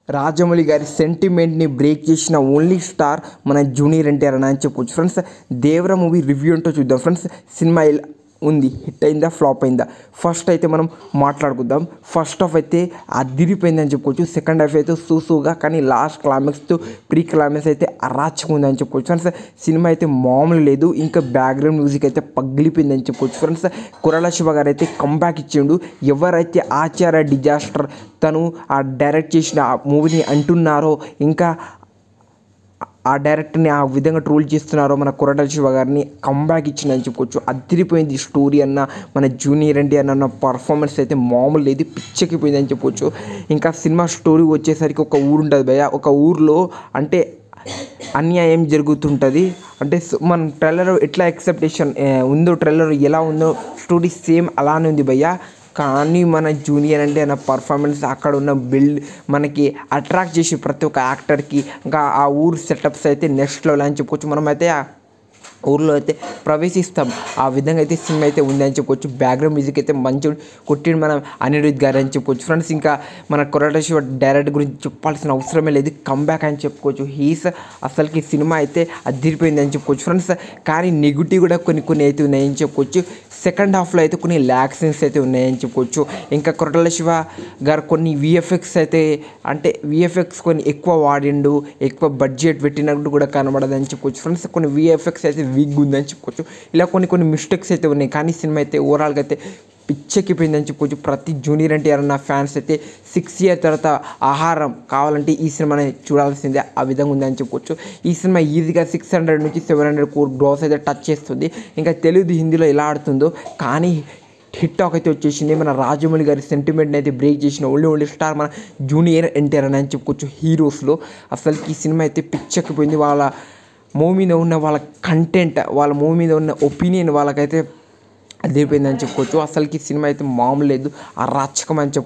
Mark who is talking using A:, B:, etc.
A: రాజమౌళి గారి సెంటిమెంట్ని బ్రేక్ చేసిన only star మన జూనియర్ ఎన్టీఆర్ అని చెప్పుకోవచ్చు ఫ్రెండ్స్. దేవర మూవీ రివ్యూ ఏంటో చూద్దాం ఫ్రెండ్స్. సినిమా ఉంది, హిట్ అయిందా ఫ్లాప్ అయిందా ఫస్ట్ అయితే మనం మాట్లాడుకుందాం. ఫస్ట్ హాఫ్ అయితే అదిరిపోయిందని చెప్పుకోవచ్చు. సెకండ్ హాఫ్ అయితే సూసూగా, కానీ లాస్ట్ క్లైమాక్స్ ప్రీ క్లైమాక్స్ అయితే అరాచకుందని చెప్పుకోవచ్చు ఫ్రెండ్స్. సినిమా అయితే మామూలు లేదు. ఇంకా బ్యాక్గ్రౌండ్ మ్యూజిక్ అయితే పగిలిపోయిందని చెప్పుకోవచ్చు ఫ్రెండ్స్. కొరల శివ గారు అయితే కంబ్యాక్ ఇచ్చిండు. ఎవరైతే ఆచార్య డిజాస్టర్ తను ఆ డైరెక్ట్ చేసిన ఆ మూవీని అంటున్నారో, ఇంకా ఆ డైరెక్టర్ని ఆ విధంగా ట్రోల్ చేస్తున్నారో మన కొరటాల శివ గారిని కంబ్యాక్ ఇచ్చిందని చెప్పుకోవచ్చు. అదిరిపోయింది స్టోరీ అన్న, మన జూనియర్ ఎన్టీఆర్ అన్న పర్ఫార్మెన్స్ అయితే మామూలు లేదు, పిచ్చెక్కిపోయిందని చెప్పొచ్చు. ఇంకా సినిమా స్టోరీ వచ్చేసరికి ఒక ఊరు ఉంటుంది భయ్య. ఒక ఊరిలో అంటే అన్యాయం జరుగుతుంటుంది. అంటే మన ట్రైలర్ ఎట్లా ఎక్స్పెక్టేషన్ ఉందో, ట్రైలర్ ఎలా ఉందో స్టోరీ సేమ్ అలానే ఉంది భయ్య. కానీ మన జూనియర్ అంటే నా పర్ఫార్మెన్స్ అక్కడ ఉన్న బిల్డ్ మనకి అట్రాక్ట్ చేసి ప్రతి ఒక్క యాక్టర్కి, ఇంకా ఆ ఊరు సెటప్స్ అయితే నెక్స్ట్ లెవెల్ అని చెప్పుకోవచ్చు. మనమైతే ఆ ఊర్లో అయితే ప్రవేశిస్తాం. ఆ విధంగా అయితే సినిమా అయితే ఉంది అని చెప్పుకోవచ్చు. బ్యాక్గ్రౌండ్ మ్యూజిక్ అయితే మంచిగా కొట్టిండు మన అనిరుద్ గారు అని చెప్పుకోవచ్చు ఫ్రెండ్స్. ఇంకా మన కొరటాల శివ డైరెక్ట్ గురించి చెప్పాల్సిన అవసరమే లేదు, కంబ్యాక్ అని చెప్పుకోవచ్చు. హీస్ అసలుకి సినిమా అయితే అదిరిపోయింది అని చెప్పుకోవచ్చు ఫ్రెండ్స్. కానీ నెగిటివ్ కూడా కొన్ని అయితే ఉన్నాయని చెప్పుకోవచ్చు. సెకండ్ హాఫ్లో అయితే కొన్ని ల్యాక్ సీన్స్ అయితే ఉన్నాయని చెప్పుకోవచ్చు. ఇంకా కొరటాల శివ గారు కొన్ని విఎఫ్ఎక్స్ అయితే, అంటే విఎఫ్ఎక్స్ కొన్ని ఎక్కువ వాడిండు, ఎక్కువ బడ్జెట్ పెట్టినట్టు కూడా కనబడదని చెప్పుకోవచ్చు ఫ్రెండ్స్. కొన్ని విఎఫ్ఎక్స్ అయితే వీక్గా ఉందని చెప్పుకోవచ్చు. ఇలా కొన్ని మిస్టేక్స్ అయితే ఉన్నాయి. కానీ సినిమా అయితే ఓవరాల్గా అయితే పిచ్చెక్కిపోయిందని చెప్పుకోవచ్చు. ప్రతి జూనియర్ ఎన్టీఆర్ అన్న ఫ్యాన్స్ అయితే 6 years తర్వాత ఆహారం కావాలంటే ఈ సినిమాని చూడాల్సిందే, ఆ విధంగా ఉందని చెప్పుకోవచ్చు. ఈ సినిమా ఈజీగా 600 నుంచి 700 crore గ్రోస్ అయితే టచ్ చేస్తుంది. ఇంకా తెలుగు హిందీలో ఎలా ఆడుతుందో, కానీ హిట్ టాక్ అయితే వచ్చేసింది. మన రాజమౌళి గారి సెంటిమెంట్ని అయితే బ్రేక్ చేసిన ఓన్లీ స్టార్ మన జూనియర్ ఎన్టీఆర్ అని చెప్పుకోవచ్చు. హీరోస్లో అసలుకి ఈ సినిమా అయితే పిచ్చెక్కిపోయింది. వాళ్ళ మూవీ మీద ఉన్న వాళ్ళ కంటెంట్, వాళ్ళ మూవీ మీద ఉన్న ఒపీనియన్ వాళ్ళకైతే అదిరిపోయిందని చెప్పుకోవచ్చు. అసలుకి సినిమా అయితే మామూలు లేదు, అరాచకం అని చెప్పుకోవచ్చు.